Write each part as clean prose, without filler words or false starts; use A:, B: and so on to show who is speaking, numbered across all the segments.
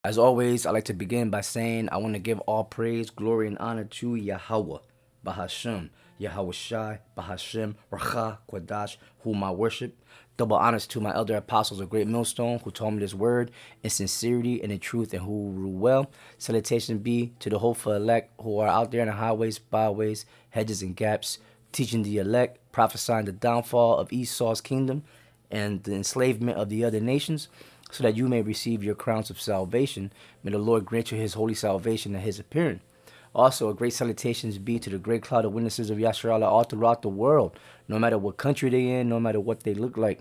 A: As always, I like to begin by saying I want to give all praise, glory, and honor to Yahweh, Bahashem, Yahweh Shai, Bahashem, Racha, Kwadash, whom I worship. Double honors to my elder apostles of Great Millstone who taught me this word in sincerity and in truth and who rule well. Salutation be to the hopeful elect who are out there in the highways, byways, hedges, and gaps, teaching the elect, prophesying the downfall of Esau's kingdom and the enslavement of the other nations, so that you may receive your crowns of salvation. May the Lord grant you his holy salvation at his appearing. Also, a great salutations be to the great cloud of witnesses of Yasharallah all throughout the world, no matter what country they in, no matter what they look like.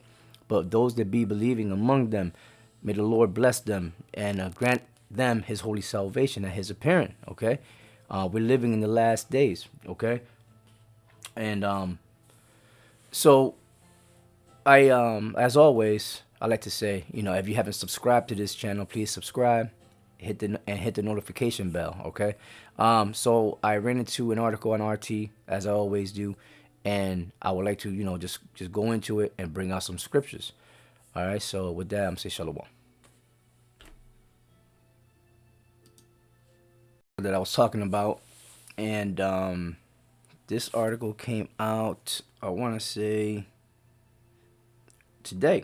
A: But those that be believing among them, may the Lord bless them and grant them his holy salvation at his appearing, okay? We're living in the last days, okay? And so as always, I like to say, if you haven't subscribed to this channel, please subscribe, hit the notification bell. Okay. So I ran into an article on RT as I always do, and I would like to, just go into it and bring out some scriptures. All right. So with that, I'm saying shalom. That I was talking about, and this article came out, I want to say today.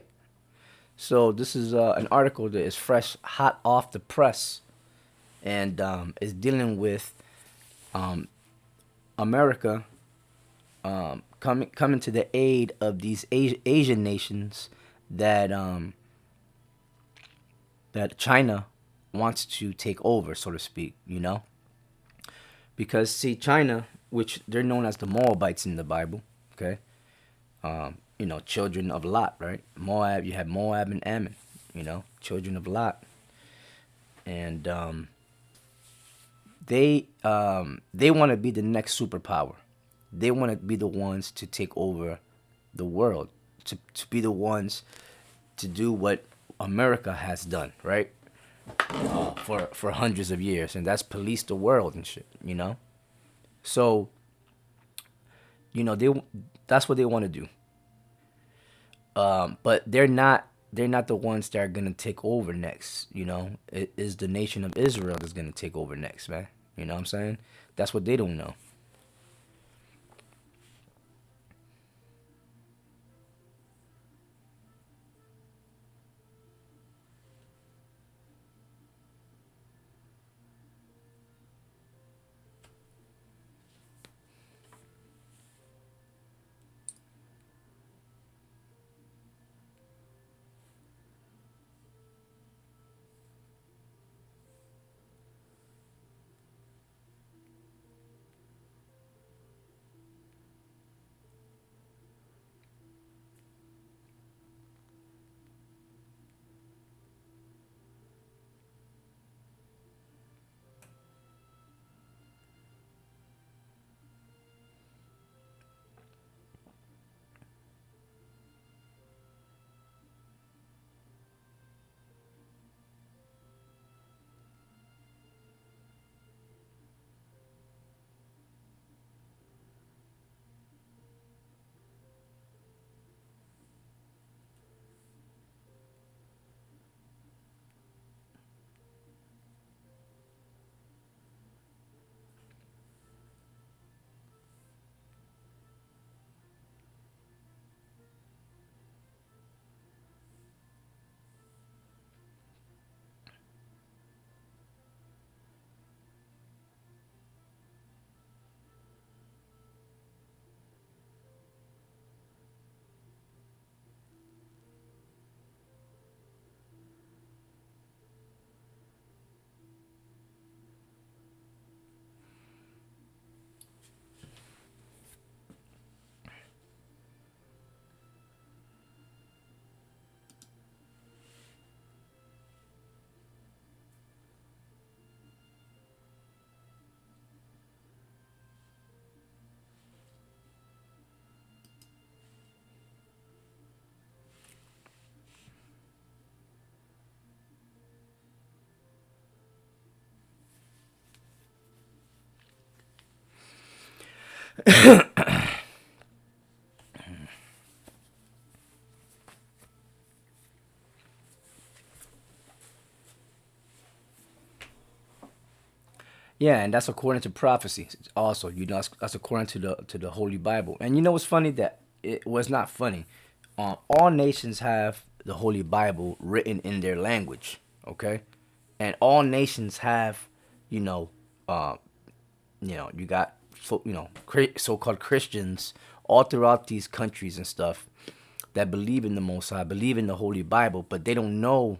A: So this is an article that is fresh, hot off the press, and is dealing with America coming to the aid of these Asian nations that that China wants to take over, so to speak. Because see, China, which they're known as the Moabites in the Bible, okay, children of Lot, right? Moab, you have Moab and Ammon, children of Lot, and they want to be the next superpower. They want to be the ones to take over the world, to be the ones to do what America has done, right? For hundreds of years, and that's police the world and shit, So, they that's what they want to do. But they're not the ones that are gonna take over next. It is the nation of Israel that's gonna take over next, man. You know what I'm saying? That's what they don't know. Yeah, and that's according to prophecy. Also, that's according to the Holy Bible. And you know what's funny that it was not funny. All nations have the Holy Bible written in their language. Okay, and all nations have, you know, uh, you got so-called Christians all throughout these countries and stuff that believe in the Most High, believe in the Holy Bible, but they don't know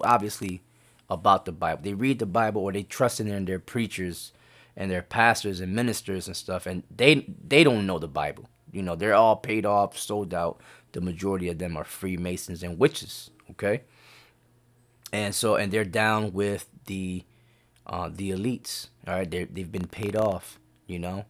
A: obviously about the Bible. They read the Bible or they trust in their preachers and their pastors and ministers and stuff, and they don't know the Bible. They're all paid off, sold out. The majority of them are Freemasons and witches. Okay, and they're down with the elites. All right, they've been paid off. You know,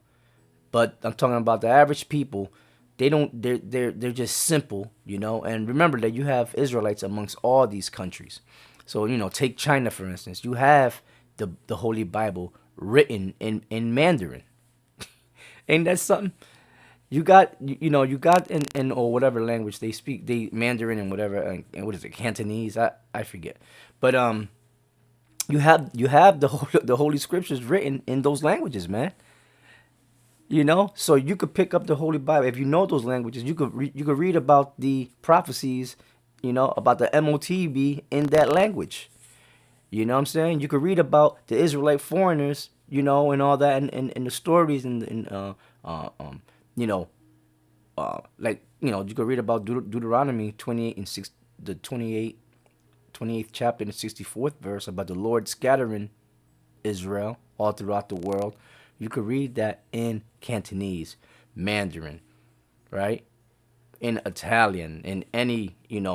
A: but I'm talking about the average people. They don't. They're just simple. And remember that you have Israelites amongst all these countries. So take China for instance. You have the Holy Bible written in Mandarin. Ain't that something? You got in or whatever language they speak, they Mandarin and whatever, and what is it, Cantonese? I forget, but you have the Holy Scriptures written in those languages, man. So you could pick up the Holy Bible if you know those languages. You could read about the prophecies, about the MOTB in that language. You know what I'm saying? You could read about the Israelite foreigners, and all that, and the stories, you know, like you could read about Deuteronomy 28 and 6, the 28th chapter and the 64th verse about the Lord scattering Israel all throughout the world. You could read that in Cantonese, Mandarin, right? In Italian, in any, in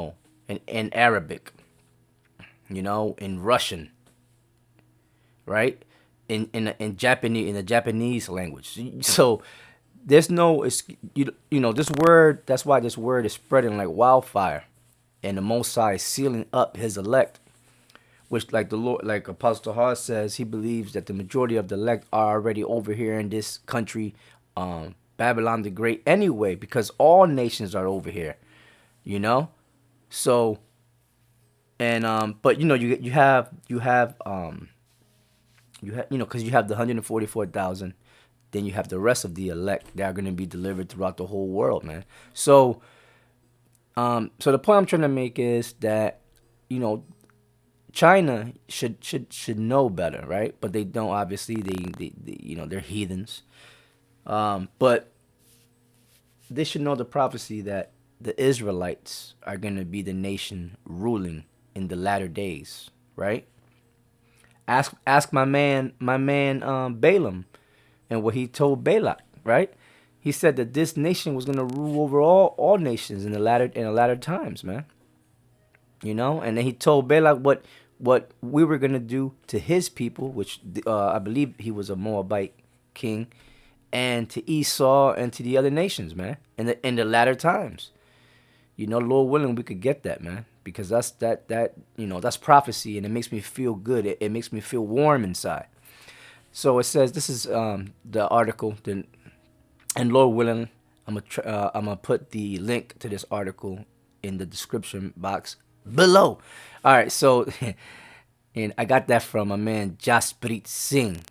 A: Arabic, in Russian, right? In Japanese, in the Japanese language. So there's no, this word. That's why this word is spreading like wildfire, and the Most High is sealing up His elect, which, like the Lord, like Apostle Hart says, he believes that the majority of the elect are already over here in this country, Babylon the Great, anyway, because all nations are over here, you know. So, and but because you have the 144,000, then you have the rest of the elect that are going to be delivered throughout the whole world, man. So the point I'm trying to make is that, you know, China should know better, right? But they don't. Obviously, they're heathens. But they should know the prophecy that the Israelites are going to be the nation ruling in the latter days, right? Ask my man Balaam and what he told Balak, right? He said that this nation was going to rule over all nations in the latter times, man. And then he told Balak what we were gonna do to his people, which I believe he was a Moabite king, and to Esau and to the other nations, man. In the latter times, Lord willing, we could get that, man, because that's prophecy, and it makes me feel good. It makes me feel warm inside. So it says, this is the article. Then, and Lord willing, I'm gonna put the link to this article in the description box below. All right, so and I got that from my man Jasprit Singh,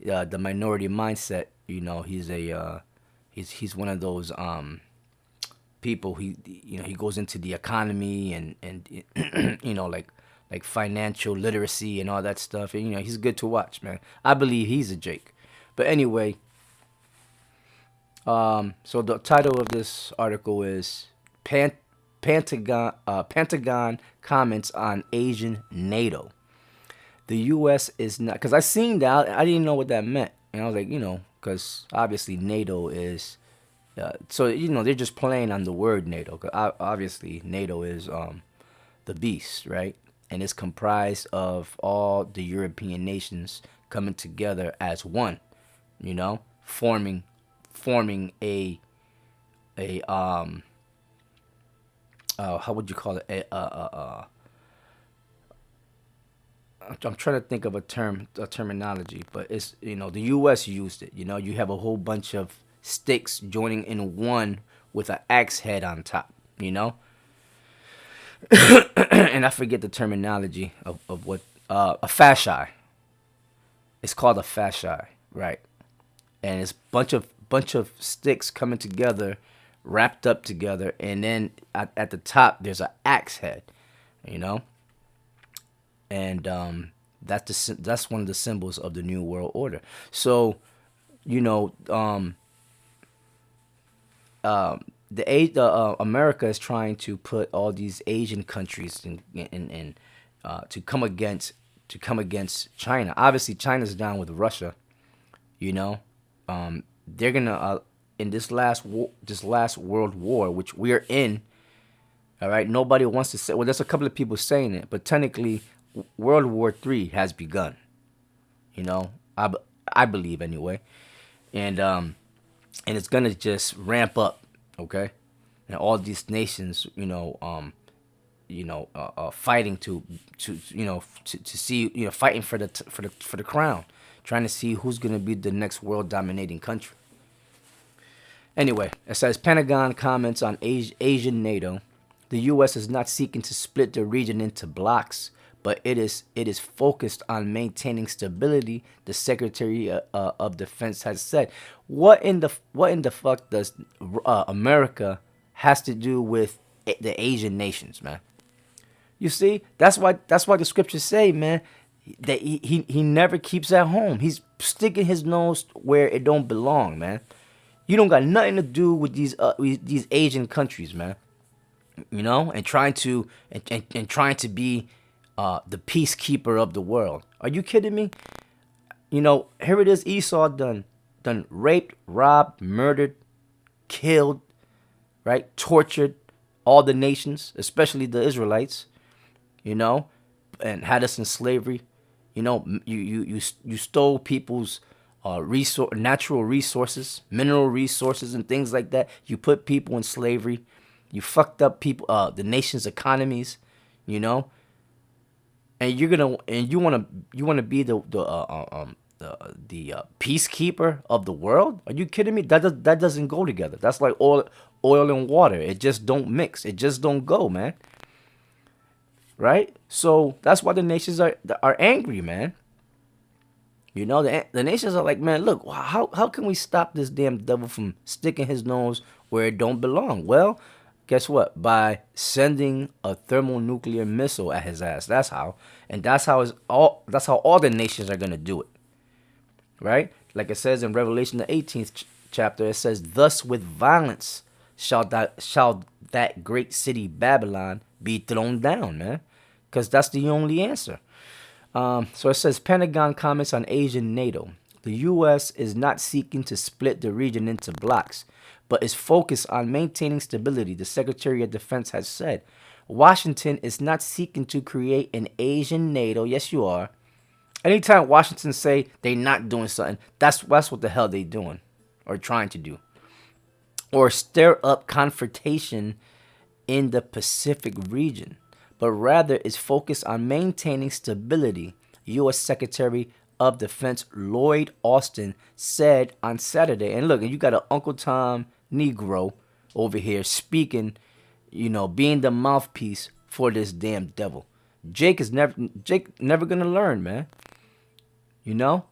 A: the Minority Mindset. He's he's one of those people. He goes into the economy and like financial literacy and all that stuff. And he's good to watch, man. I believe he's a Jake. But anyway, so the title of this article is Pentagon comments on Asian NATO. The U.S. is not, because I seen that, I didn't know what that meant, and I was like, because obviously NATO is, so they're just playing on the word NATO. Cause obviously NATO is the beast, right? And it's comprised of all the European nations coming together as one, forming a how would you call it? I'm trying to think of a terminology, but it's, the U.S. used it. You have a whole bunch of sticks joining in one with an axe head on top. And I forget the terminology of what a fasci. It's called a fasci, right? And it's bunch of sticks coming together, wrapped up together, and then at the top there's an axe head, you know, and that's one of the symbols of the new world order. So, you know, America is trying to put all these Asian countries in to come against China. Obviously, China's down with Russia. You know, they're gonna in this last world war, which we are in. All right, nobody wants to say. Well, there's a couple of people saying it, but technically, World War III has begun. You know, I believe anyway, and and it's gonna just ramp up. Okay, and all these nations, fighting to to see, fighting for the crown, trying to see who's gonna be the next world dominating country. Anyway, it says Pentagon comments on Asian NATO. The U.S. is not seeking to split the region into blocks, but it is focused on maintaining stability. The Secretary of Defense has said. What in the fuck does America has to do with the Asian nations, man? You see, that's why the scriptures say, man, that he never keeps at home. He's sticking his nose where it don't belong, man. You don't got nothing to do with these Asian countries, man. And trying to be the peacekeeper of the world. Are you kidding me? Here it is. Esau done raped, robbed, murdered, killed, right, tortured all the nations, especially the Israelites. You know, and had us in slavery. You stole people's natural resources, mineral resources, and things like that. You put people in slavery. You fucked up the nation's economies. You know, and you wanna be the peacekeeper of the world? Are you kidding me? That doesn't go together. That's like oil and water. It just don't mix. It just don't go, man. Right? So that's why the nations are angry, man. The nations are like, man, look, how can we stop this damn devil from sticking his nose where it don't belong? Well, guess what? By sending a thermonuclear missile at his ass. That's how. And that's how all the nations are gonna do it. Right? Like it says in Revelation the 18th chapter, it says, "Thus with violence shall that great city Babylon be thrown down," man. Because that's the only answer. So it says Pentagon comments on Asian NATO. The U.S. is not seeking to split the region into blocks, but is focused on maintaining stability, the Secretary of Defense has said. Washington is not seeking to create an Asian NATO. Yes, you are. Anytime Washington say they not doing something, that's what the hell they doing or trying to do. Or stir up confrontation in the Pacific region, but rather is focused on maintaining stability, U.S. Secretary of Defense Lloyd Austin said on Saturday. And look, you got an Uncle Tom Negro over here speaking, being the mouthpiece for this damn devil. Jake never gonna learn, man. So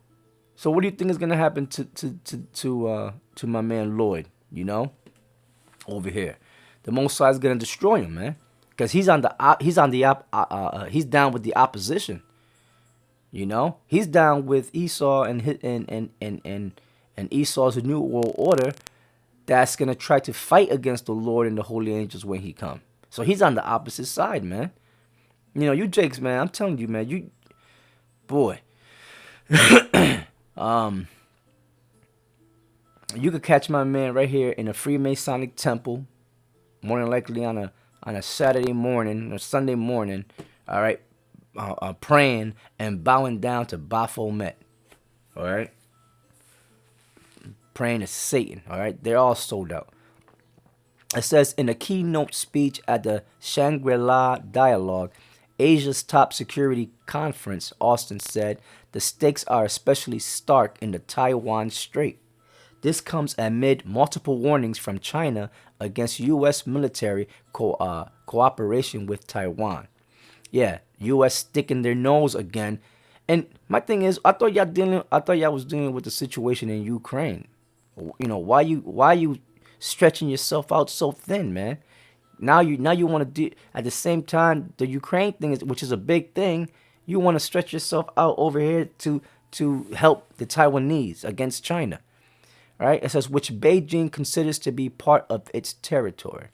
A: what do you think is gonna happen to my man Lloyd? Over here, the Most High is gonna destroy him, man, because he's down with the opposition. He's down with Esau and Esau's new world order that's gonna try to fight against the Lord and the holy angels when he come. So he's on the opposite side, man. You Jakes, man. I'm telling you, man. Boy. You could catch my man right here in a Freemasonic temple, more than likely on a Saturday morning or Sunday morning. All right, praying and bowing down to Baphomet. All right, praying to Satan. All right, they're all sold out. It says in a keynote speech at the Shangri-La Dialogue, Asia's top security conference, Austin said the stakes are especially stark in the Taiwan Strait. This comes amid multiple warnings from China against U.S. military cooperation with Taiwan. Yeah, U.S. sticking their nose again And my thing is, I thought y'all was dealing with the situation in Ukraine. Why you stretching yourself out so thin, man? Now you want to do at the same time the Ukraine thing is, which is a big thing. You want to stretch yourself out over here to help the Taiwanese against China, right? It says which Beijing considers to be part of its territory.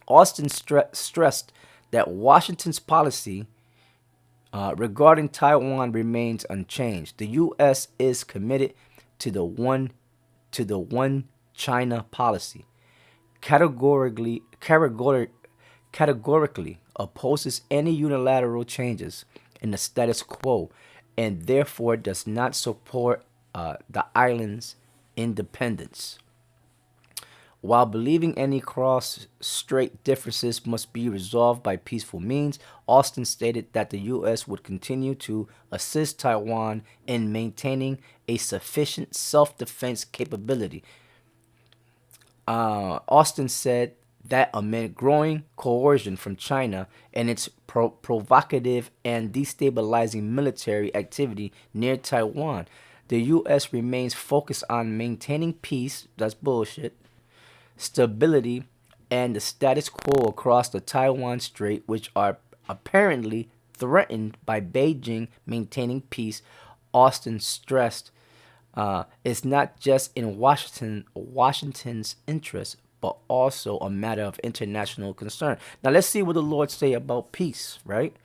A: Austin stressed that Washington's policy regarding Taiwan remains unchanged. The U.S. is committed to the one China policy, categorically opposes any unilateral changes in the status quo, and therefore does not support the island's independence. While believing any cross-strait differences must be resolved by peaceful means, Austin stated that the U.S. would continue to assist Taiwan in maintaining a sufficient self-defense capability. Austin said that amid growing coercion from China and its provocative and destabilizing military activity near Taiwan, the U.S. remains focused on maintaining peace. That's bullshit, stability, and the status quo across the Taiwan Strait, which are apparently threatened by Beijing maintaining peace. Austin stressed it's not just in Washington's interest, but also a matter of international concern. Now let's see what the Lord say about peace, right?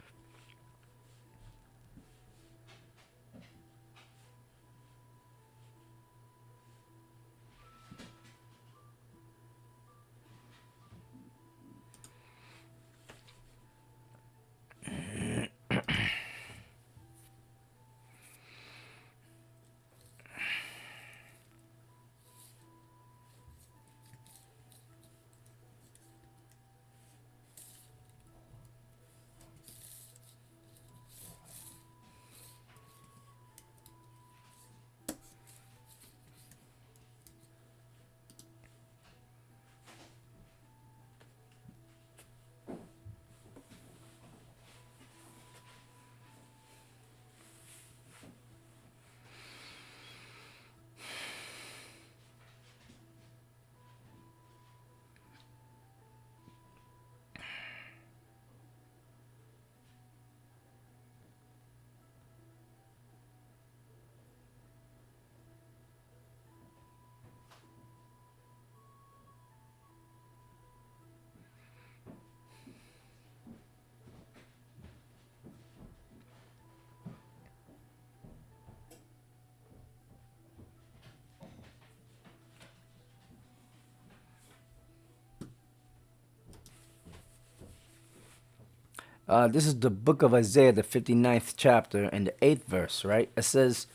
A: This is the book of Isaiah, the 59th chapter and the 8th verse, right? It says,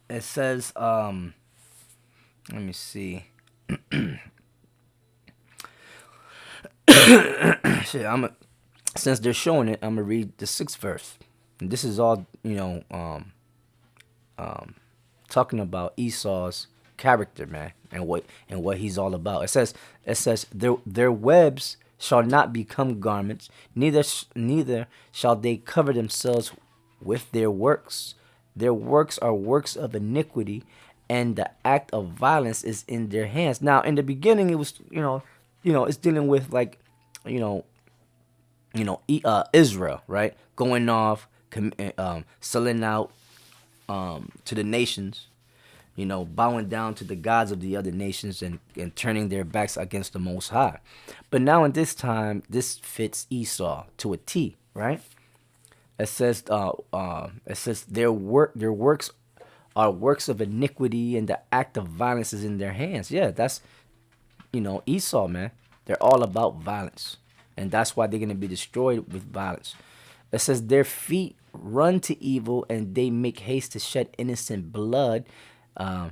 A: let me see. Shit, since they're showing it, I'm gonna read the 6th verse. And this is all, talking about Esau's character, man, and what he's all about. It says their webs shall not become garments, neither shall they cover themselves with their works. Their works are works of iniquity, and the act of violence is in their hands. Now, in the beginning, it was it's dealing with like you know Israel, right, going off, selling out to the nations, bowing down to the gods of the other nations, and turning their backs against the Most High. But now in this time, this fits Esau to a T, right? It says their works are works of iniquity, and the act of violence is in their hands. Yeah, that's Esau, man. They're all about violence, and that's why they're gonna be destroyed with violence. It says their feet run to evil, and they make haste to shed innocent blood.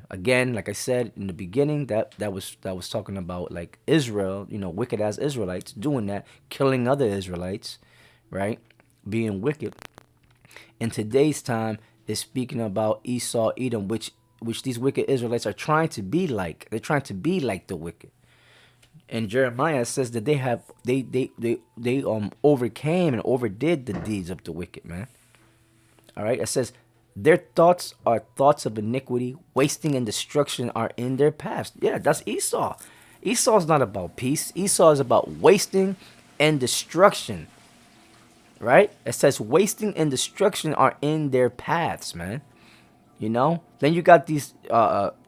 A: Again, like I said in the beginning, that was talking about like Israel, wicked as Israelites doing that, killing other Israelites, right? Being wicked. In today's time, is speaking about Esau, Edom, which these wicked Israelites are trying to be like. They're trying to be like the wicked. And Jeremiah says that they overcame and overdid the deeds of the wicked, man. All right. It says, their thoughts are thoughts of iniquity, wasting and destruction are in their paths. Yeah, that's Esau. Esau's not about peace. Esau is about wasting and destruction. Right? It says wasting and destruction are in their paths, man. You know? Then you got these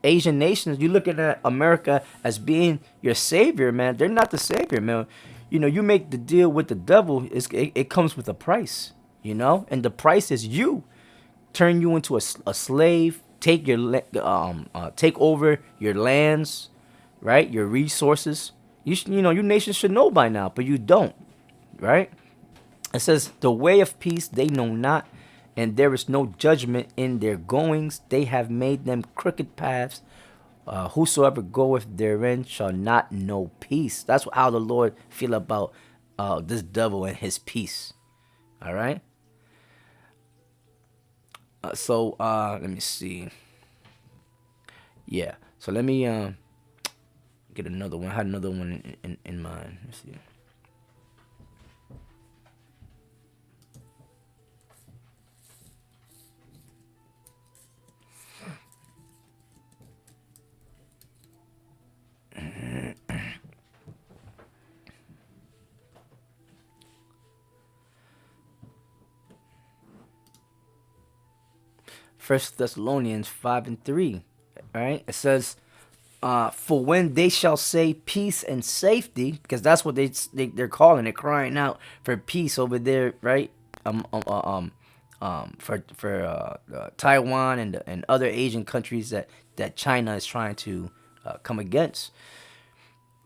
A: Asian nations. You looking at America as being your savior, man. They're not the savior, man. You know, you make the deal with the devil. It comes with a price, you know? And the price is you. Turn you into a slave, take over your lands, right? Your resources. You know, you nations should know by now, but you don't, right? It says, the way of peace they know not, and there is no judgment in their goings. They have made them crooked paths. Whosoever goeth therein shall not know peace. That's how the Lord feel about this devil and his peace. All right. Let me see. Yeah. So let me get another one. I had another one in mind. Let's see. First Thessalonians 5:3. All right. It says, for when they shall say peace and safety, because that's what they're calling it, crying out for peace over there, right? For Taiwan and other Asian countries that China is trying to come against.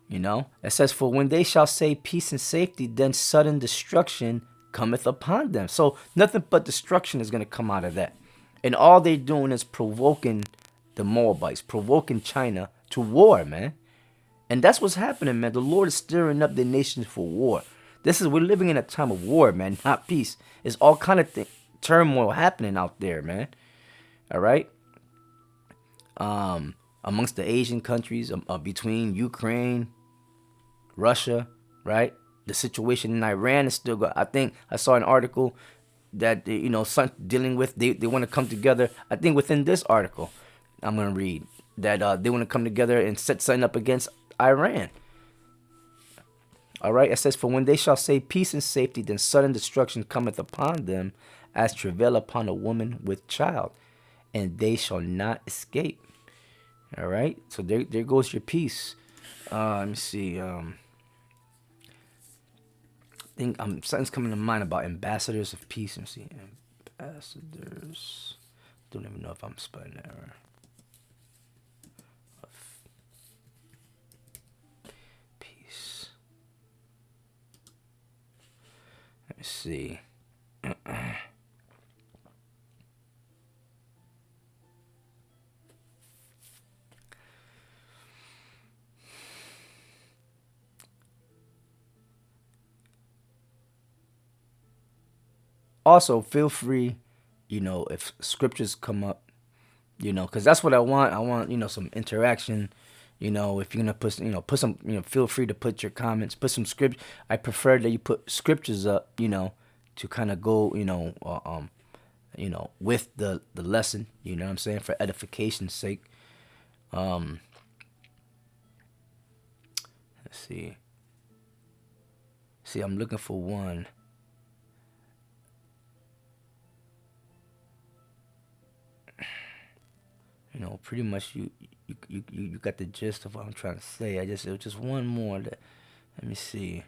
A: You know, it says, for when they shall say peace and safety, then sudden destruction cometh upon them. So nothing but destruction is going to come out of that. And all they're doing is provoking the Moabites, provoking China to war, man. And that's what's happening, man. The Lord is stirring up the nations for war. We're living in a time of war, man, not peace. It's all kind of turmoil happening out there, man. All right. Amongst the Asian countries, between Ukraine, Russia, right? The situation in Iran is still going. I think I saw an article that dealing with. They want to come together. I think within this article, I'm gonna read that they want to come together and set something up against Iran. All right, it says, for when they shall say peace and safety, then sudden destruction cometh upon them, as travail upon a woman with child, and they shall not escape. All right, so there goes your peace. Let me see. I think something's coming to mind about ambassadors of peace. Let me see, ambassadors. Don't even know if I'm spelling that right. Peace. Let me see. Also, feel free, if scriptures come up, because that's what I want. I want, some interaction. If you're gonna put some, feel free to put your comments, put some script. I prefer that you put scriptures up, to kind of go, with the lesson. You know what I'm saying, for edification's sake. Let's see. I'm looking for one. Pretty much you got the gist of what I'm trying to say. It was just one more. Let me see.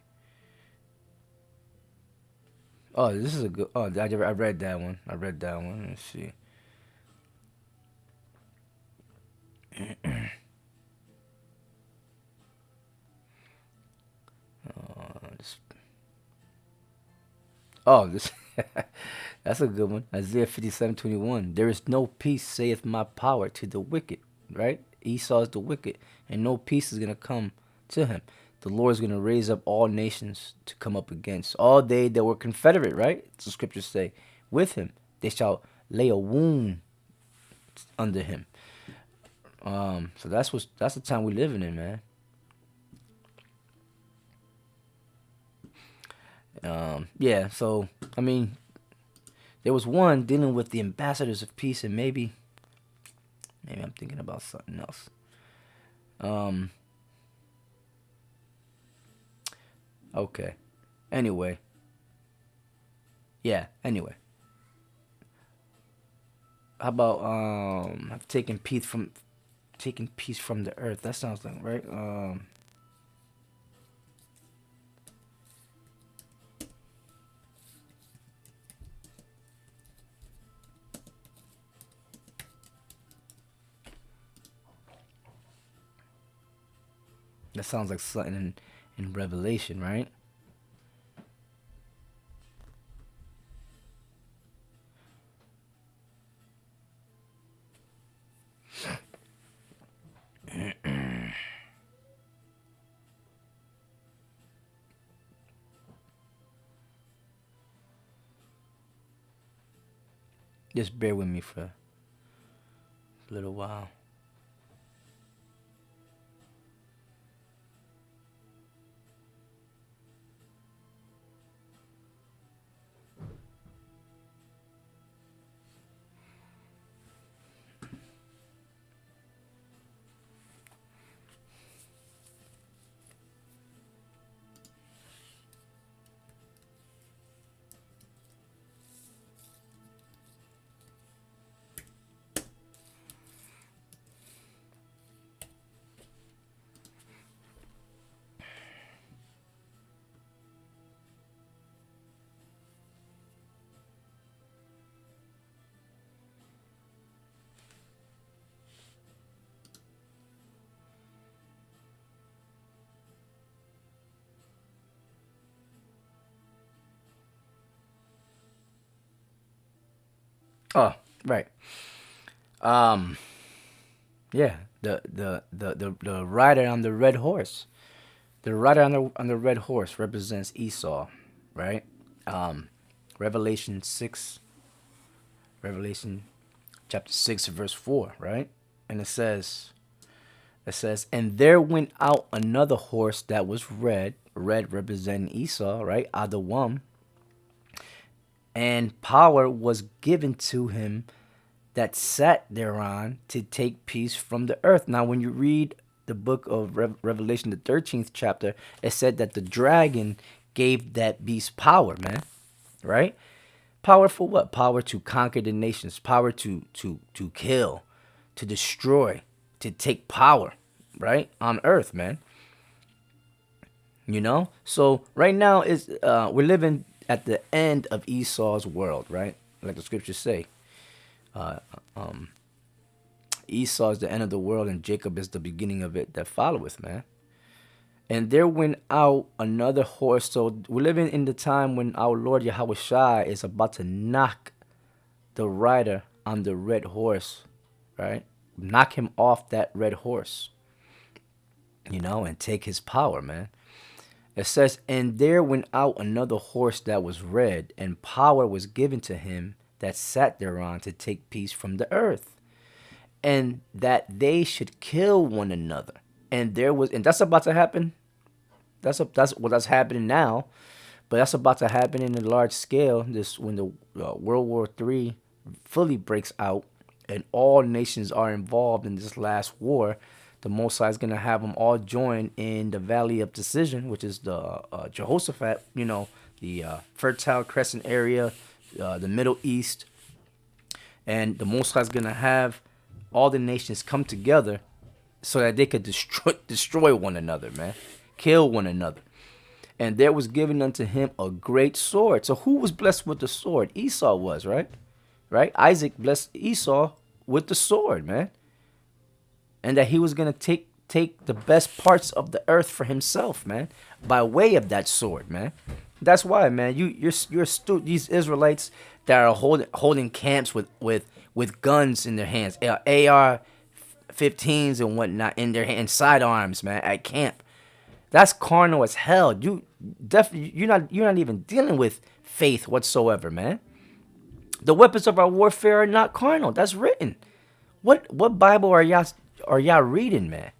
A: Oh, this is a good. Oh, I read that one. Let me see. This, this that's a good one. Isaiah 57:21. There is no peace, saith my power, to the wicked. Right? Esau is the wicked, and no peace is gonna come to him. The Lord is gonna raise up all nations to come up against all they that were confederate. Right? The scriptures say, with him they shall lay a wound under him. So that's the time we living in, man. Yeah. So I mean, There was one dealing with the ambassadors of peace, and maybe I'm thinking about something else. Um. Okay. Anyway. Yeah. Anyway. How about I've taking peace from the earth. That sounds like right. That sounds like something in Revelation, right? Just bear with me for a little while. Oh, right. Um, yeah. The rider on the red horse. The rider on the red horse represents Esau, right? Um, Revelation 6, Revelation chapter 6 verse 4, right? And it says, and there went out another horse that was red, red representing Esau, right? Adawam, and power was given to him that sat thereon to take peace from the earth. Now, when you read the book of Revelation, the 13th chapter, it said that the dragon gave that beast power, man, right? Power for what? Power to conquer the nations, power to kill, to destroy, to take power, right? On earth, man. So right now is we're living at the end of Esau's world, right? Like the scriptures say. Uh, um, Esau is the end of the world, and Jacob is the beginning of it that followeth, man. And there went out another horse. So we're living in the time when our Lord Yahweh Shai is about to knock the rider on the red horse, right? Knock him off that red horse, and take his power, man. It says, and there went out another horse that was red, and power was given to him that sat thereon to take peace from the earth, and that they should kill one another. And that's about to happen. That's happening now, but that's about to happen in a large scale. This when the World War III fully breaks out, and all nations are involved in this last war. The Most High is gonna have them all join in the Valley of Decision, which is the Jehoshaphat, the Fertile Crescent area, the Middle East, and the Most High is gonna have all the nations come together so that they could destroy one another, man, kill one another. And there was given unto him a great sword. So who was blessed with the sword? Esau was, right? Right? Isaac blessed Esau with the sword, man. And that he was gonna take the best parts of the earth for himself, man, by way of that sword, man. That's why, man. These Israelites that are holding camps with guns in their hands, AR-15s and whatnot in their hands, sidearms, man, at camp. That's carnal as hell. You're not even dealing with faith whatsoever, man. The weapons of our warfare are not carnal. That's written. What Bible are y'all reading, man?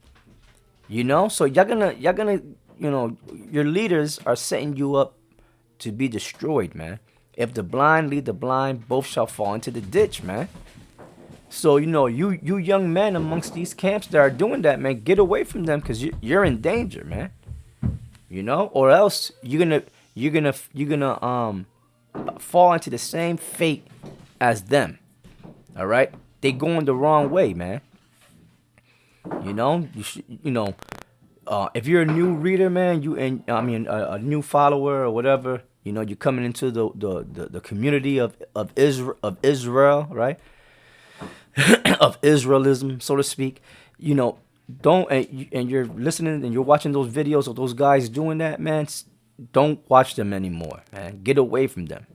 A: So y'all gonna your leaders are setting you up to be destroyed, man. If the blind lead the blind, both shall fall into the ditch, man. So you young men amongst these camps that are doing that, man, get away from them because you're in danger, man. Or else you're gonna fall into the same fate as them. All right, they going the wrong way, man. If you're a new reader, man, a new follower or whatever, you're coming into the community of Israel, right? Of Israelism, so to speak. Don't and you're listening and you're watching those videos of those guys doing that, man. Don't watch them anymore, man. Get away from them,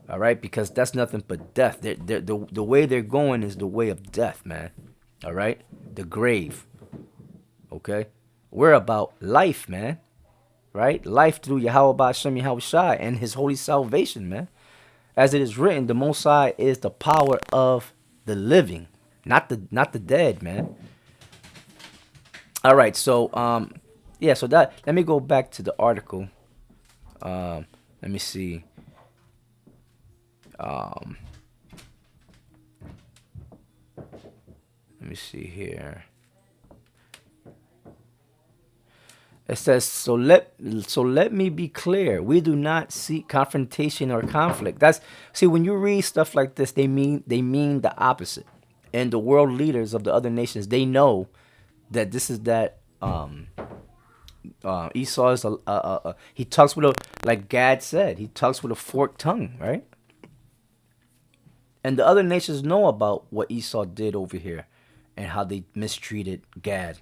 A: all right, because that's nothing but death. The way they're going is the way of death, man. All right, the grave. Okay, we're about life, man. Right, life through Yahweh Ba'Shem Yahweh Shai and His holy salvation, man. As it is written, the Most High is the power of the living, not the dead, man. All right, so yeah, so that let me go back to the article. Let me see. Let me see here. It says, so let me be clear. We do not seek confrontation or conflict. See, when you read stuff like this, they mean the opposite. And the world leaders of the other nations, they know that Esau is he talks with like Gad said, he talks with a forked tongue, right? And the other nations know about what Esau did over here and how they mistreated Gad,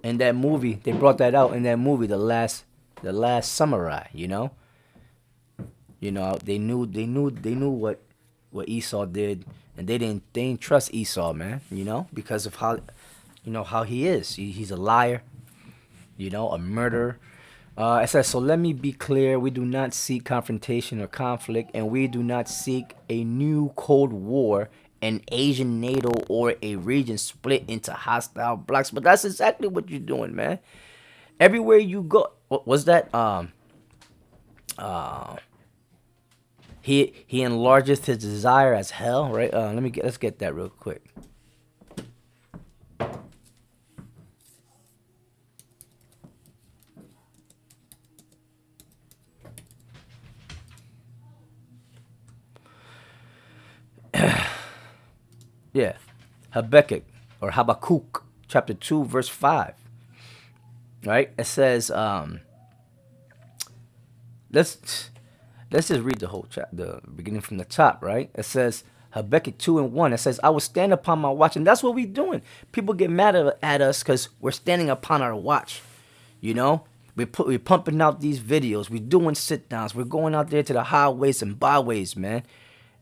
A: In that movie, they brought that out in that movie, the last samurai. They knew what Esau did, and they didn't trust Esau, man. Because of how he is. He's a liar, a murderer. It says, so let me be clear. We do not seek confrontation or conflict, and we do not seek a new Cold War, an Asian NATO, or a region split into hostile blocks. But that's exactly what you're doing, man. Everywhere you go, what was that? He enlargeth his desire as hell, right? Let's get that real quick. Yeah, Habakkuk or Habakkuk chapter 2 verse 5. Right? It says, let's just read the whole chapter, the beginning from the top, right? It says Habakkuk 2:1. It says, I will stand upon my watch. And that's what we're doing. People get mad at us because we're standing upon our watch. We're pumping out these videos. We're doing sit downs. We're going out there to the highways and byways, man.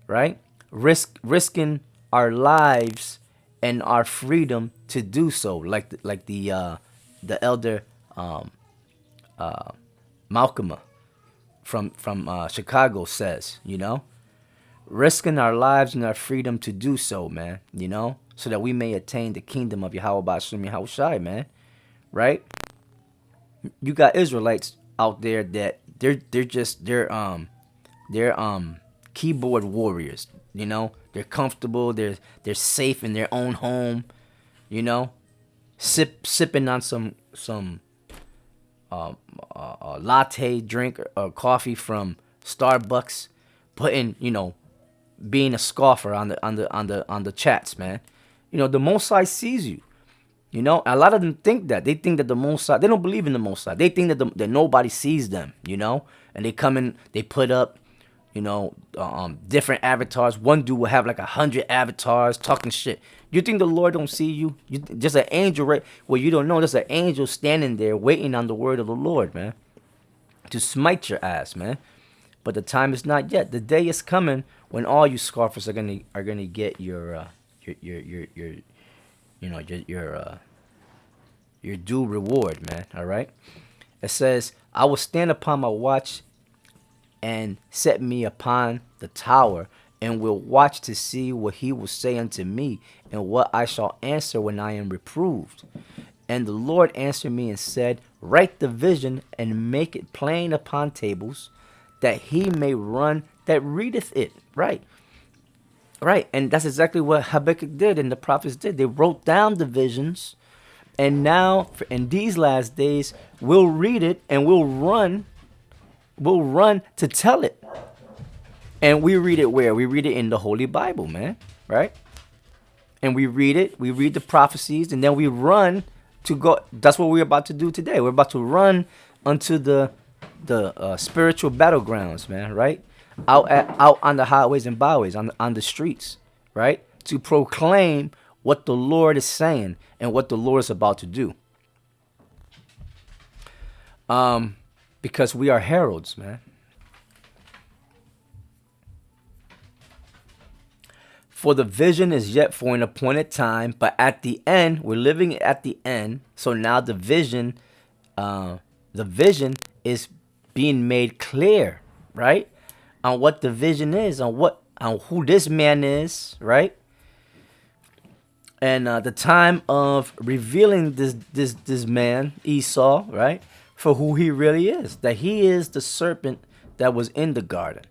A: Right? Risking our lives and our freedom to do so, like the elder Malcolm from Chicago says, risking our lives and our freedom to do so, man, so that we may attain the kingdom of Yahweh Ba'Shem Yahweh Shai, man, right? You got Israelites out there that they're keyboard warriors. They're comfortable. They're safe in their own home. Sipping on some latte drink or coffee from Starbucks, being a scoffer on the chats, man. The Most High sees you. A lot of them think that. They think that the Most High, they don't believe in the Most High. They think that nobody sees them, and they come in, they put up, different avatars. One dude will have like 100 avatars talking shit. You think the Lord don't see you? Just an angel, right? Well, you don't know. There's an angel standing there waiting on the word of the Lord, man, to smite your ass, man. But the time is not yet. The day is coming when all you scoffers are gonna get your due reward, man. All right. It says, I will stand upon my watch and set me upon the tower, and will watch to see what he will say unto me, and what I shall answer when I am reproved. And the Lord answered me and said, write the vision and make it plain upon tables, that he may run that readeth it. Right. Right. And that's exactly what Habakkuk did and the prophets did. They wrote down the visions. And now, in these last days, we'll read it and we'll run. We'll run to tell it. And we read it where? We read it in the Holy Bible, man. Right? And we read it. We read the prophecies. And then we run to go. That's what we're about to do today. We're about to run unto the spiritual battlegrounds, man. Right? Out on the highways and byways, on the streets. Right? To proclaim what the Lord is saying and what the Lord is about to do. Because we are heralds, man. For the vision is yet for an appointed time, but at the end, we're living at the end. So now the vision is being made clear, right? On what the vision is, on who this man is, right? And the time of revealing this man, Esau, right, for who he really is. That he is the serpent that was in the garden.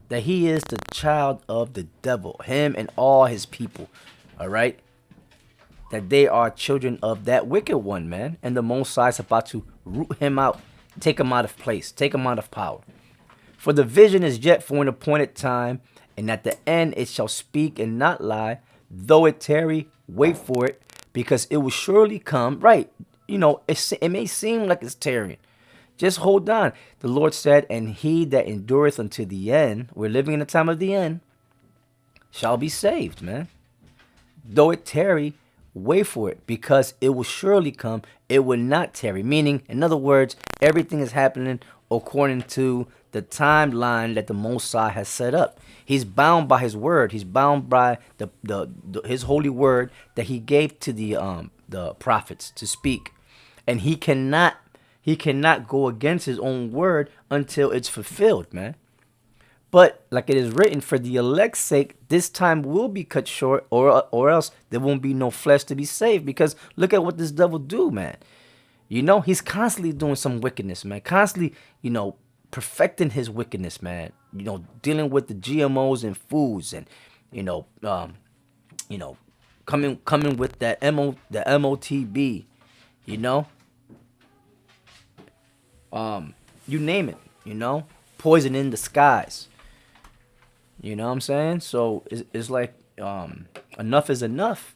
A: That he is the child of the devil, him and all his people, all right? That they are children of that wicked one, man. And the Most High is about to root him out, take him out of place, take him out of power. For the vision is yet for an appointed time, and at the end it shall speak and not lie. Though it tarry, wait for it, because it will surely come. Right, it may seem like it's tarrying. Just hold on. The Lord said, and he that endureth unto the end, we're living in the time of the end, shall be saved, man. Though it tarry, wait for it, because it will surely come. It will not tarry. Meaning, in other words, everything is happening according to the timeline that the Most High has set up. He's bound by his word. He's bound by his holy word that he gave to the prophets to speak. And he cannot go against his own word until it's fulfilled, man. But like it is written, for the elect's sake, this time will be cut short, or else there won't be no flesh to be saved. Because look at what this devil do, man. He's constantly doing some wickedness, man. Constantly, perfecting his wickedness, man. Dealing with the GMOs and foods, and coming with that the MOTB, you name it, poison in the skies. You know what I'm saying? So it's like enough is enough.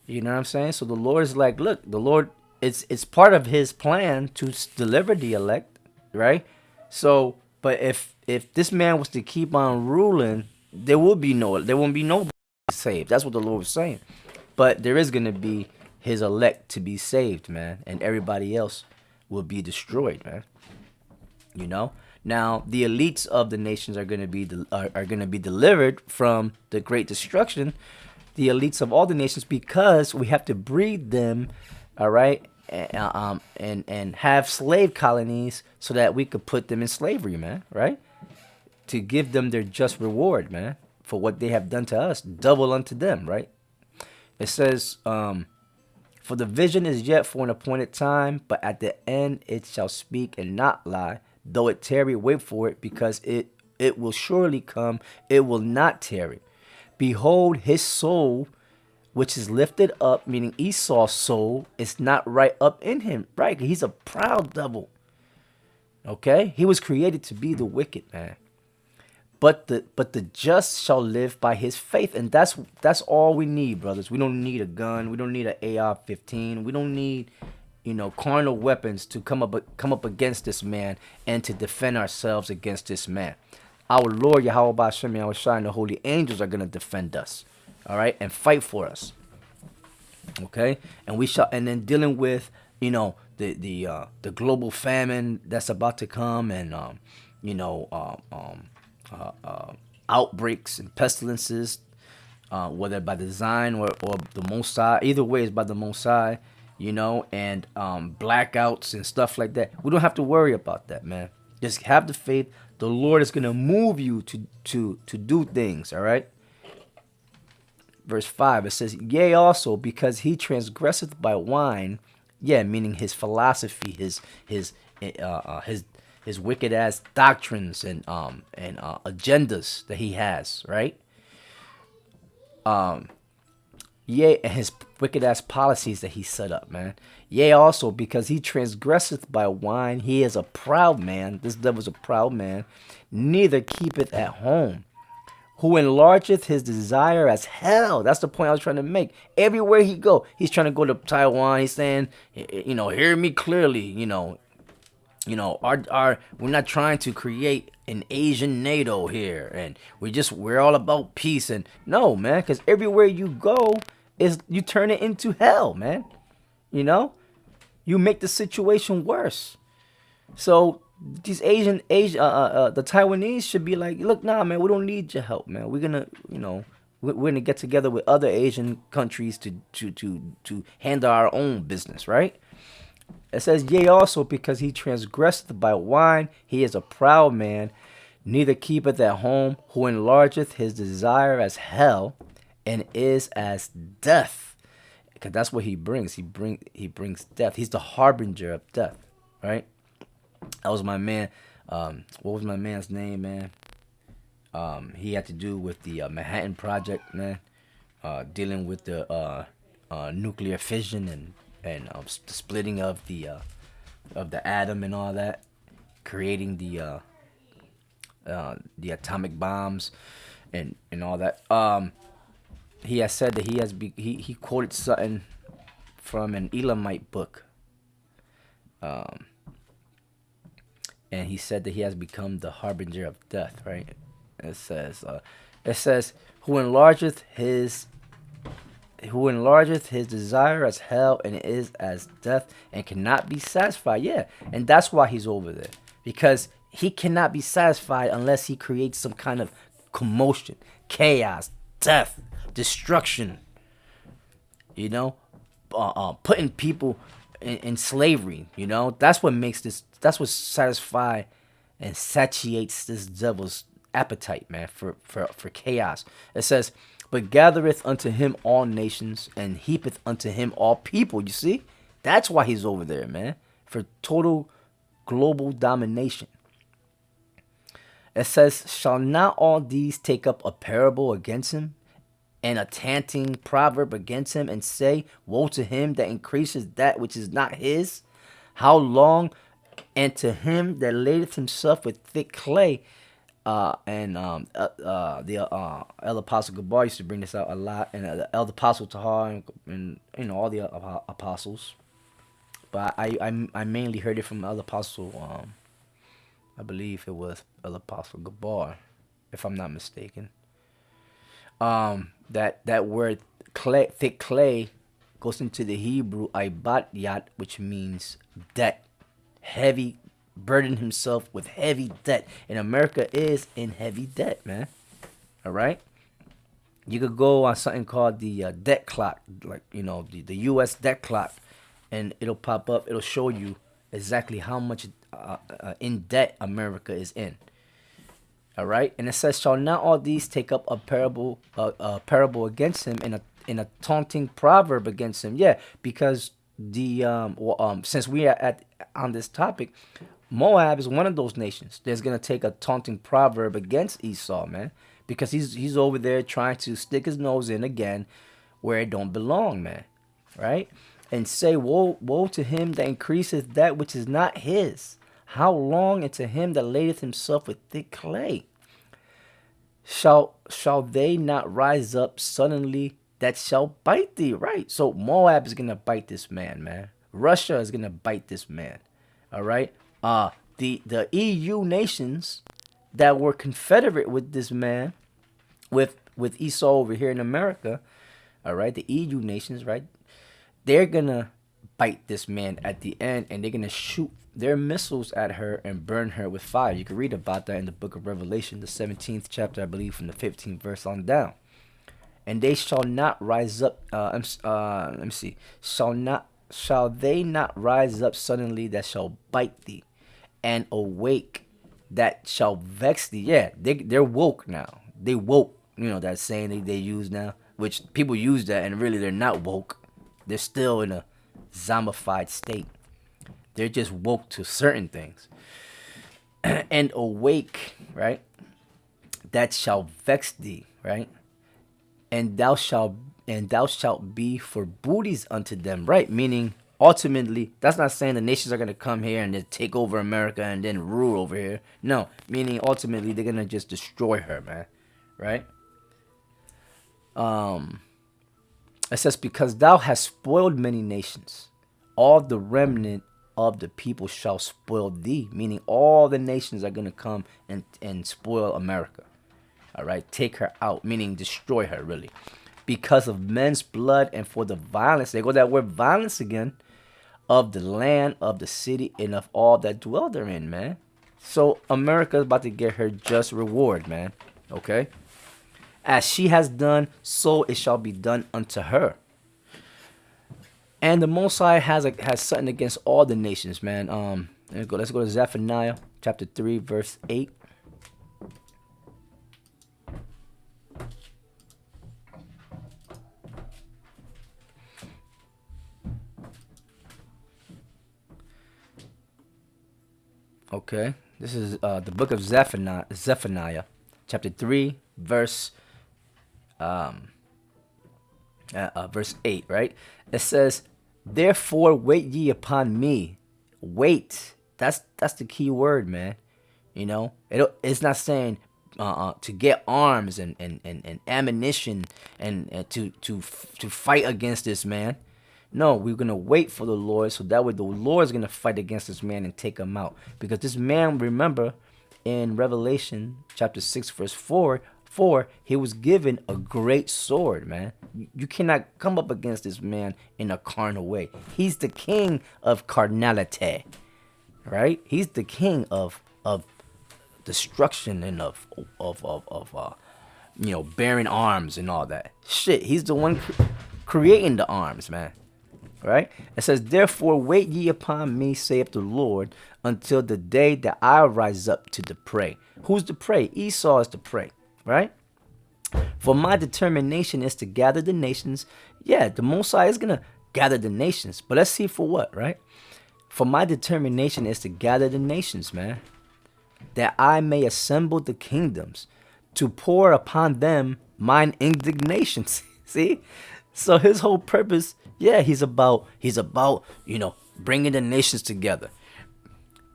A: You know what I'm saying? So the Lord is like, look, the Lord, it's part of his plan to deliver the elect, right? So, but if this man was to keep on ruling, there won't be nobody saved. That's what the Lord was saying. But there is gonna be his elect to be saved, man, and everybody else will be destroyed, man. Now the elites of the nations are gonna be delivered from the great destruction. The elites of all the nations, because we have to breed them, all right, and have slave colonies so that we could put them in slavery, man, right? To give them their just reward, man, for what they have done to us, double unto them, right? It says, for the vision is yet for an appointed time, but at the end it shall speak and not lie. Though it tarry, wait for it, because it will surely come. It will not tarry. Behold, his soul, which is lifted up, meaning Esau's soul, is not right up in him. Right? He's a proud devil. Okay? He was created to be the wicked, man. But the just shall live by his faith. And that's all we need, brothers. We don't need a gun. We don't need an AR-15. We don't need, carnal weapons to come up against this man and to defend ourselves against this man. Our Lord Yahweh Ba'Shem Yahweh Shai and the holy angels are going to defend us, all right, and fight for us, okay? And then dealing with, the global famine that's about to come, and outbreaks and pestilences, whether by design or the Most High. Either way, it's by the Most High, and blackouts and stuff like that. We don't have to worry about that, man. Just have the faith. The Lord is going to move you to do things, all right? verse 5, it says, yea, also because he transgresseth by wine, yeah, meaning his philosophy, his his wicked ass doctrines and agendas that he has, right? Yea, and his wicked ass policies that he set up, man. Yea, also because he transgresseth by wine, he is a proud man. This devil's a proud man, neither keepeth at home, who enlargeth his desire as hell. That's the point I was trying to make. Everywhere he go, he's trying to go to Taiwan. He's saying, hear me clearly. Our we're not trying to create an Asian NATO here, and we're all about peace. And no, man, because everywhere you go is you turn it into hell, man. You know, you make the situation worse. So these the Taiwanese should be like, look, nah, man, we don't need your help, man. We're gonna, we're gonna get together with other Asian countries to handle our own business, right? It says, yea, also because he transgressed by wine, he is a proud man, neither keepeth at home, who enlargeth his desire as hell, and is as death. Because that's what he brings. He brings death. He's the harbinger of death, right? That was my man. What was my man's name, man? He had to do with the Manhattan Project, man. Dealing with the nuclear fission and the splitting of the atom and all that, creating the atomic bombs and all that. He has said that he quoted something from an Elamite book. And he said that he has become the harbinger of death, right? It says, who enlargeth his desire as hell, and is as death, and cannot be satisfied. Yeah, and that's why he's over there, because he cannot be satisfied unless he creates some kind of commotion, chaos, death, destruction. Putting people in slavery. That's what makes this. That's what satisfies and satiates this devil's appetite, man, for chaos. It says, but gathereth unto him all nations, and heapeth unto him all people. You see? That's why he's over there, man. For total global domination. It says, shall not all these take up a parable against him, and a taunting proverb against him, and say, woe to him that increases that which is not his? How long? And to him that ladeth himself with thick clay. The Elder Apostle Gabar used to bring this out a lot, and the Elder Apostle Tahar, and all the apostles. But I mainly heard it from Elder Apostle. I believe it was Elder Apostle Gabar, if I'm not mistaken. That word clay, thick clay, goes into the Hebrew ibatyat, which means debt, heavy. Burden himself with heavy debt, and America is in heavy debt, man. All right, you could go on something called the debt clock, like the U.S. debt clock, and it'll pop up. It'll show you exactly how much in debt America is in. All right, and it says, shall not all these take up a parable against him, and a taunting proverb against him? Yeah, because since we are on this topic, Moab is one of those nations that's gonna take a taunting proverb against Esau, man, because he's over there trying to stick his nose in again where it don't belong, man, right? And say, woe to him that increaseth that which is not his. How long? And to him that ladeth himself with thick clay. Shall they not rise up suddenly that shall bite thee? Right. So Moab is gonna bite this man. Russia is gonna bite this man. All right. The EU nations that were confederate with this man, with Esau over here in America, all right, the EU nations, right, they're gonna bite this man at the end, and they're gonna shoot their missiles at her and burn her with fire. You can read about that in the book of Revelation, the 17th chapter, I believe, from the 15th verse on down. And they shall not rise up. Let me see. Shall they not rise up suddenly that shall bite thee, and awake that shall vex thee? Yeah, they're woke now. They woke. That saying they use now. which people use that and really they're not woke. They're still in a zombified state. They're just woke to certain things. And awake, right? That shall vex thee, right? And thou shalt be for booties unto them, right? Meaning ultimately, that's not saying the nations are gonna come here and then take over America and then rule over here. No, meaning ultimately they're gonna just destroy her, man. Right? It says, because thou hast spoiled many nations, all the remnant of the people shall spoil thee. Meaning all the nations are gonna come and spoil America. All right, take her out, meaning destroy her, really, because of men's blood and for the violence. They go that word violence again, of the land, of the city, and of all that dwell therein, man. So America is about to get her just reward, man. Okay, as she has done, so it shall be done unto her. And the Most High has something against all the nations, man. Let's go to Zephaniah chapter 3, verse 8. Okay, this is the book of Zephaniah, chapter 3, verse 8, right? It says, therefore wait ye upon me. Wait. That's the key word, man. You know, it's not saying to get arms and ammunition and to fight against this man. No, we're going to wait for the Lord, so that way the Lord is going to fight against this man and take him out. Because this man, remember, in Revelation chapter 6, verse 4, he was given a great sword, man. You cannot come up against this man in a carnal way. He's the king of carnality, right? He's the king of destruction and of bearing arms and all that. Shit, he's the one creating the arms, man. Right? It says, therefore wait ye upon me, saith the Lord, until the day that I rise up to the prey. Who's the prey? Esau is the prey, right? For my determination is to gather the nations. Yeah, the Most High is going to gather the nations. But let's see for what, right? For my determination is to gather the nations, man, that I may assemble the kingdoms, to pour upon them mine indignation. See? So his whole purpose, yeah, he's about, bringing the nations together.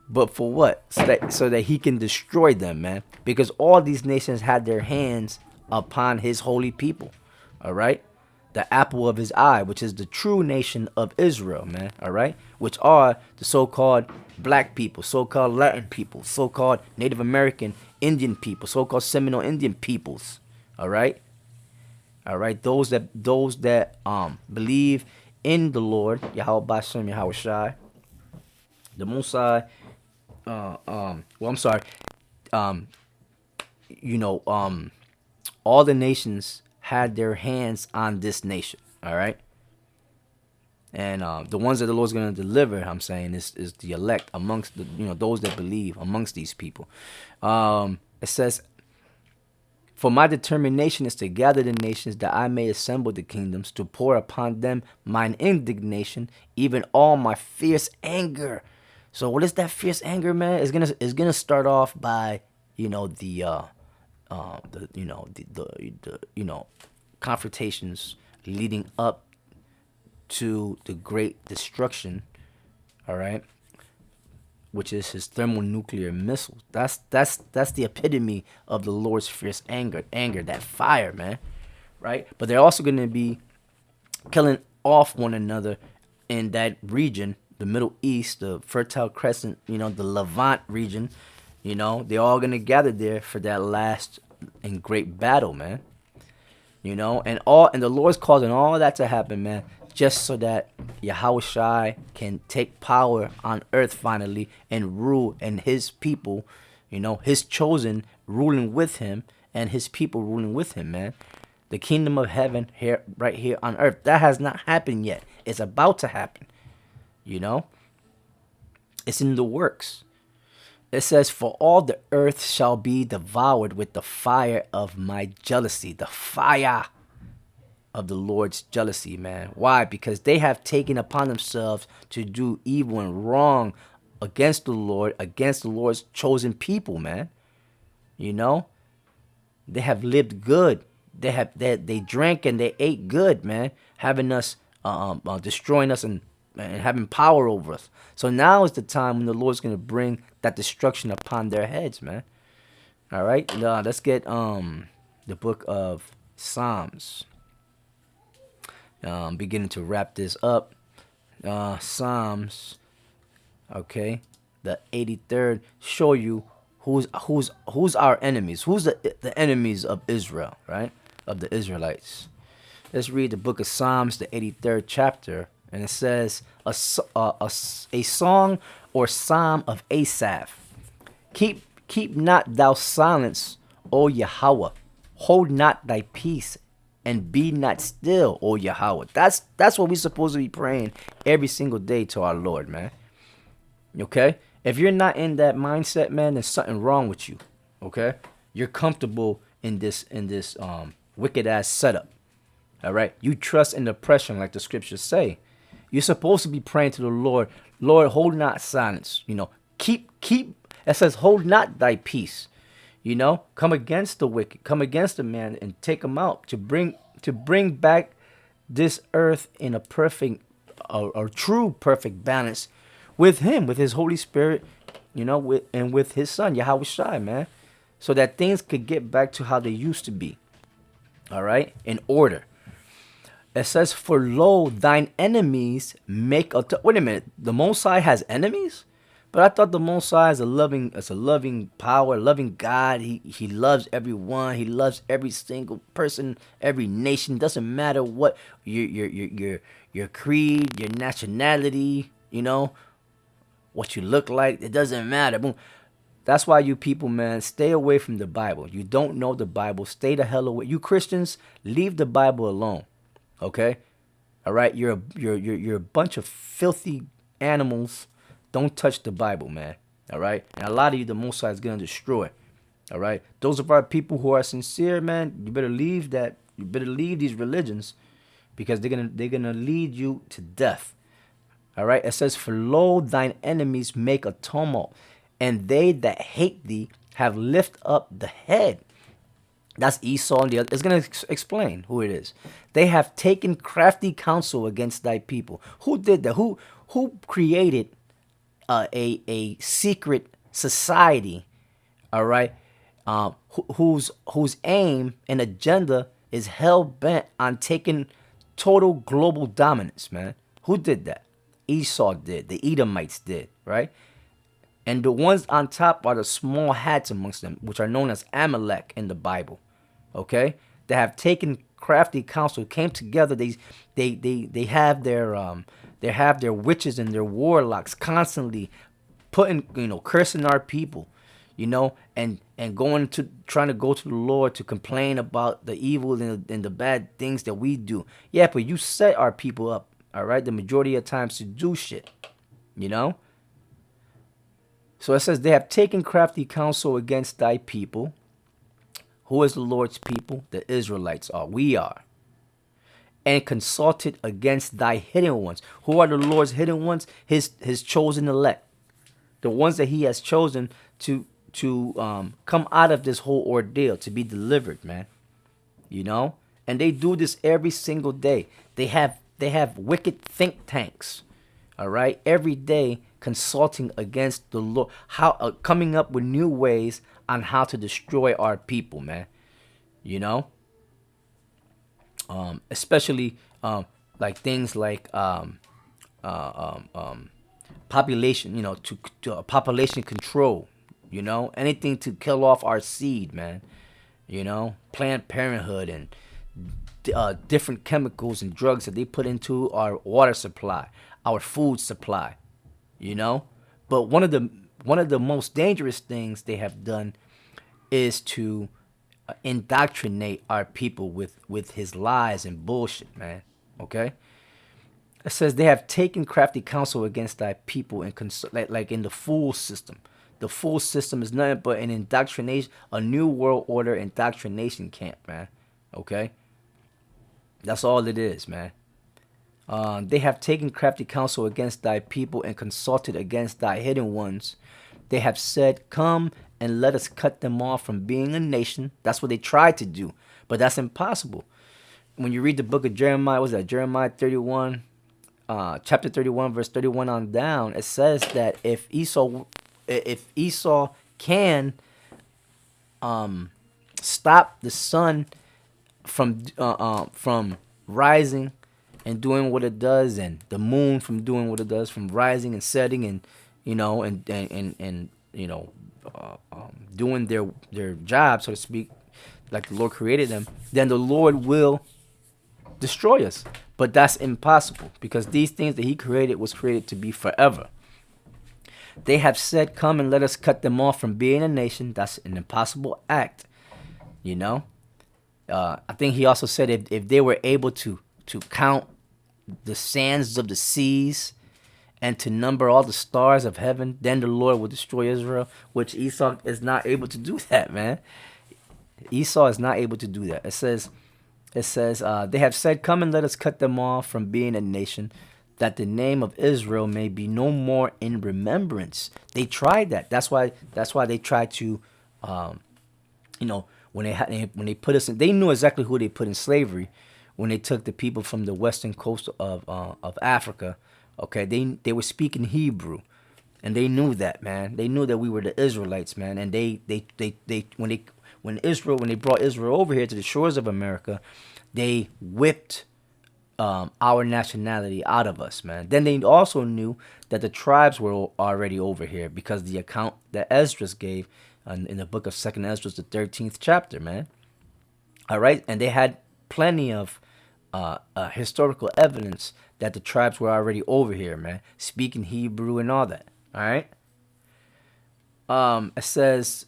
A: But for what? So that he can destroy them, man. Because all these nations had their hands upon his holy people. All right? The apple of his eye, which is the true nation of Israel, man. All right? Which are the so-called black people, so-called Latin people, so-called Native American Indian people, so-called Seminole Indian peoples. All right? All right, those that believe in the Lord, Yahweh Bashem, Yahweh Shai, the Most High, all the nations had their hands on this nation. All right, and the ones that the Lord's going to deliver, I'm saying, is the elect amongst the those that believe amongst these people. It says, for my determination is to gather the nations, that I may assemble the kingdoms, to pour upon them mine indignation, even all my fierce anger. So what is that fierce anger, man? It's gonna start off by the confrontations leading up to the great destruction. All right. Which is his thermonuclear missiles. That's the epitome of the Lord's fierce anger, that fire, man, right? But they're also going to be killing off one another in that region, the Middle East, the Fertile Crescent, the Levant region. They're all going to gather there for that last and great battle, man. And the Lord's causing all that to happen, man, just so that Yahweh Shai can take power on earth finally and rule, and his people, his chosen ruling with him and his people ruling with him, man. The kingdom of heaven right here on earth. That has not happened yet. It's about to happen. It's in the works. It says, for all the earth shall be devoured with the fire of my jealousy. The fire. of the Lord's jealousy, man. Why? Because they have taken upon themselves to do evil and wrong against the Lord, against the Lord's chosen people, man. You know, they have lived good. They drank and they ate good, man, having us destroying us and having power over us. So now is the time when the Lord's gonna bring that destruction upon their heads, man. All right, let's get the book of Psalms. Beginning to wrap this up. Psalms, okay, the 83rd, show you who's our enemies. Who's the enemies of Israel, right? Of the Israelites. Let's read the book of Psalms, the 83rd chapter, and it says a song or psalm of Asaph. Keep not thou silence, O Yahweh. Hold not thy peace, and be not still, O Yahweh. That's what we're supposed to be praying every single day to our Lord, man. Okay? If you're not in that mindset, man, there's something wrong with you. Okay? You're comfortable in this wicked ass setup. All right? You trust in oppression, like the scriptures say. You're supposed to be praying to the Lord. Lord, hold not silence. You know, keep. It says, hold not thy peace. You know, come against the wicked, come against the man, and take them out to bring back this earth in a perfect, a true perfect balance with Him, with His Holy Spirit, you know, with His Son Yahweh Shai, man, so that things could get back to how they used to be. All right, in order. It says, "For lo, thine enemies make a." Wait a minute, the Most High has enemies? But I thought the Most High is a loving power, loving God. He loves everyone. He loves every single person, every nation. Doesn't matter what your creed, your nationality, you know, what you look like. It doesn't matter. Boom. That's why you people, man, stay away from the Bible. You don't know the Bible. Stay the hell away. You Christians, leave the Bible alone. Okay? All right? You're a bunch of filthy animals. Don't touch the Bible, man. All right? And a lot of you, the Most High is going to destroy. All right? Those of our people who are sincere, man, you better leave that. You better leave these religions because they're gonna lead you to death. All right? It says, "For lo, thine enemies make a tumult, and they that hate thee have lift up the head." That's Esau and the other. It's going to explain who it is. They have taken crafty counsel against thy people. Who did that? Who created a secret society? All right, whose aim and agenda is hell bent on taking total global dominance, man. Who did that? Esau did. The Edomites did, right? And the ones on top are the small hats amongst them, which are known as Amalek in the Bible. Okay, they have taken crafty counsel, came together. They have their witches and their warlocks constantly putting, cursing our people, and going to trying to go to the Lord to complain about the evil and the bad things that we do. Yeah, but you set our people up, all right, the majority of times to do shit, So it says they have taken crafty counsel against thy people. Who is the Lord's people? The Israelites are. We are. And consulted against thy hidden ones. Who are the Lord's hidden ones? His chosen elect. The ones that He has chosen to come out of this whole ordeal, to be delivered, man. And they do this every single day. They have wicked think tanks. All right, every day consulting against the Lord, coming up with new ways on how to destroy our people, man. Especially like things like population, to population control, anything to kill off our seed, man. Planned Parenthood and different chemicals and drugs that they put into our water supply, our food supply, But one of the most dangerous things they have done is to indoctrinate our people with His lies and bullshit, man. Okay? It says they have taken crafty counsel against thy people and like in the fool system. The fool system is nothing but an indoctrination, a new world order indoctrination camp, man. Okay? That's all it is, man. They have taken crafty counsel against thy people and consulted against thy hidden ones. They have said, come and let us cut them off from being a nation. That's what they tried to do, but that's impossible. When you read the book of Jeremiah, was that Jeremiah 31, chapter 31, verse 31 on down, it says that if Esau can stop the sun from rising and doing what it does, and the moon from doing what it does, from rising and setting, and doing their job, so to speak, like the Lord created them, then the Lord will destroy us. But that's impossible because these things that He created was created to be forever. They have said, come and let us cut them off from being a nation. That's an impossible act, you know. I think He also said if they were able to count the sands of the seas and to number all the stars of heaven, then the Lord will destroy Israel, which Esau is not able to do that, man. Esau is not able to do that. It says, they have said, come and let us cut them off from being a nation, that the name of Israel may be no more in remembrance. They tried that. That's why they tried to, when they put us in, they knew exactly who they put in slavery when they took the people from the western coast of Africa. Okay, they were speaking Hebrew, and they knew that, man. They knew that we were the Israelites, man. And they when they brought Israel over here to the shores of America, they whipped our nationality out of us, man. Then they also knew that the tribes were already over here because the account that Esdras gave in the book of Second Esdras, the 13th chapter, man. All right, and they had plenty of historical evidence that the tribes were already over here, man, speaking Hebrew and all that. All right. It says,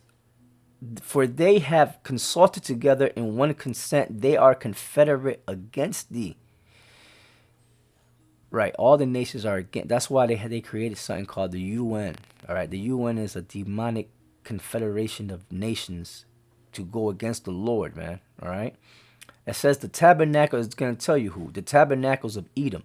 A: for they have consulted together in one consent, they are confederate against thee. Right, all the nations are against. That's why they created something called the UN. All right, the UN is a demonic confederation of nations to go against the Lord, man. All right. It says the tabernacle is going to tell you who. The tabernacles of Edom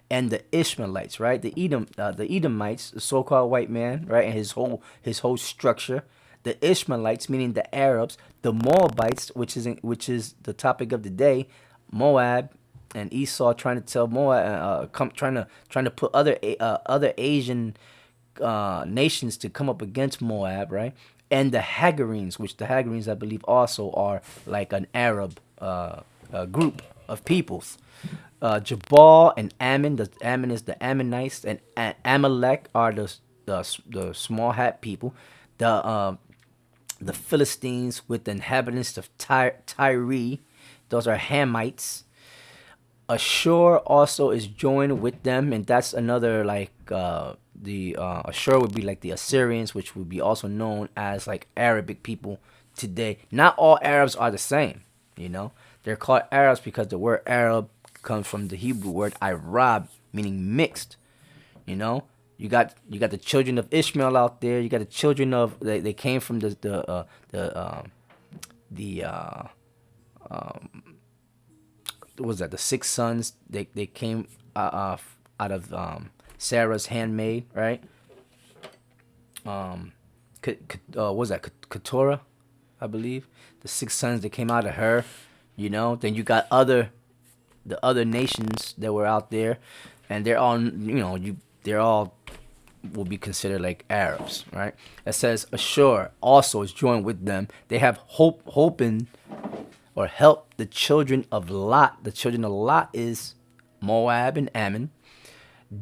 A: and the Ishmaelites, right? The Edomites, the so-called white man, right? And his whole structure. The Ishmaelites, meaning the Arabs. The Moabites, which is the topic of the day. Moab and Esau trying to tell Moab, trying to put other Asian nations to come up against Moab, right? And the Hagarenes, which the Hagarenes I believe also are like an Arab group of peoples. Jabal and Ammon, the Ammon is the Ammonites, and Amalek are the small hat people. The Philistines with the inhabitants of Tyre, those are Hamites. Ashur also is joined with them, and that's another like the Ashur would be like the Assyrians, which would be also known as like Arabic people today. Not all Arabs are the same, you know. They're called Arabs because the word Arab comes from the Hebrew word Arab, meaning mixed. You know, you got the children of Ishmael out there. You got the children of they came from the what was that, the six sons. They came out of Sarah's handmaid, right? What was that, Keturah, I believe. The six sons that came out of her, you know. Then you got the other nations that were out there, and they're all, they're all will be considered like Arabs, right? It says Ashur also is joined with them. They have hoping or help the children of Lot. The children of Lot is Moab and Ammon.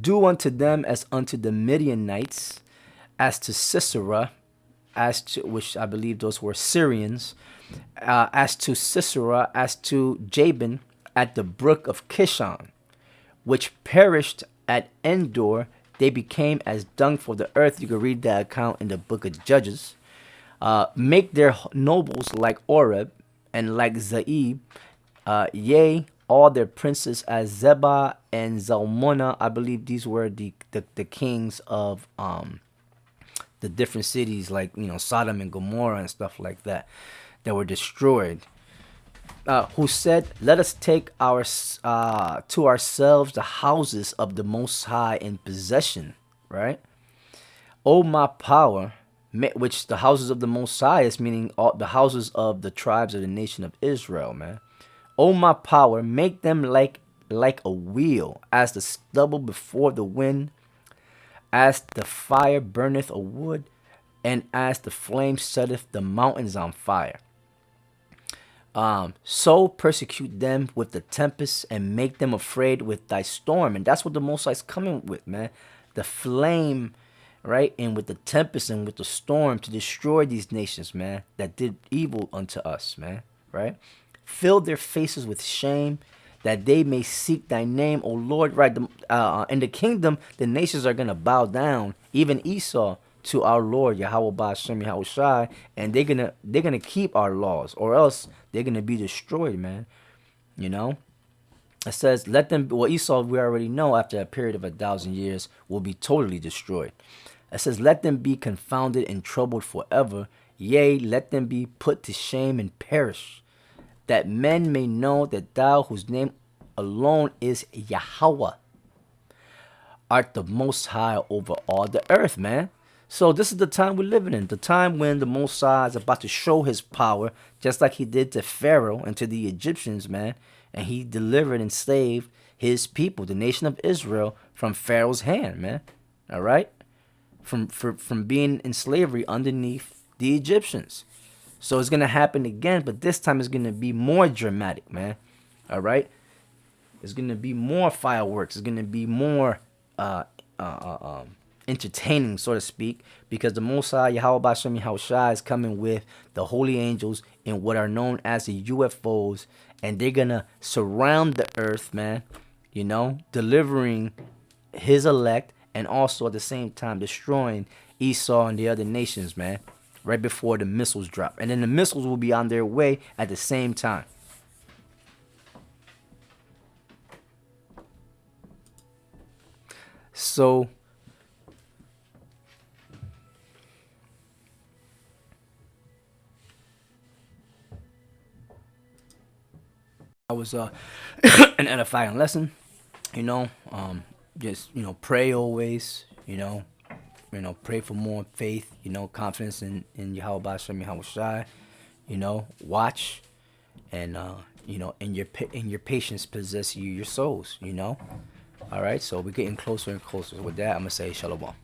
A: Do unto them as unto the Midianites, as to Sisera, which I believe those were Syrians, as to Sisera, as to Jabin at the brook of Kishon, which perished at Endor. They became as dung for the earth. You can read that account in the book of Judges. Make their nobles like Oreb and like Zaeb, yea, all their princes as Zebah and Zalmunna. I believe these were the kings of the different cities, like Sodom and Gomorrah and stuff like that were destroyed. who said, "Let us take our to ourselves the houses of the Most High in possession." Right? Oh, my power, which the houses of the Most High is meaning all the houses of the tribes of the nation of Israel, man. Oh, my power, make them like a wheel, as the stubble before the wind, as the fire burneth a wood, and as the flame setteth the mountains on fire. So persecute them with the tempest and make them afraid with thy storm. And that's what the Most High is coming with, man. The flame, right? And with the tempest and with the storm to destroy these nations, man, that did evil unto us, man, right? Fill their faces with shame that they may seek thy name, O Lord, right? In the kingdom, the nations are going to bow down, even Esau, to our Lord Yahweh Ba'ashem Yahweh Shai, and they're gonna keep our laws, or else they're gonna be destroyed, man. You know, it says, "Let them." Well, Esau, we already know, after a period of 1,000 years, will be totally destroyed. It says, "Let them be confounded and troubled forever. Yea, let them be put to shame and perish, that men may know that thou, whose name alone is Yahweh, art the Most High over all the earth," man. So this is the time we're living in, the time when the Most High is about to show his power, just like he did to Pharaoh and to the Egyptians, man. And he delivered and saved his people, the nation of Israel, from Pharaoh's hand, man. All right? From being in slavery underneath the Egyptians. So it's going to happen again, but this time it's going to be more dramatic, man. All right? It's going to be more fireworks. It's going to be more entertaining, so to speak, because the Most High, Yahweh Ba'ashem Yahweh Shai, is coming with the holy angels in what are known as the UFOs, and they're going to surround the earth, man, you know, delivering his elect, and also at the same time destroying Esau and the other nations, man, right before the missiles drop. And then the missiles will be on their way at the same time. So that was an edifying lesson, you know. Just pray always, pray for more faith, confidence in Yahweh Ba'ashem Yahweh Shai, watch, and in your patience possess your souls, All right, so we're getting closer and closer. With that, I'm gonna say shalom.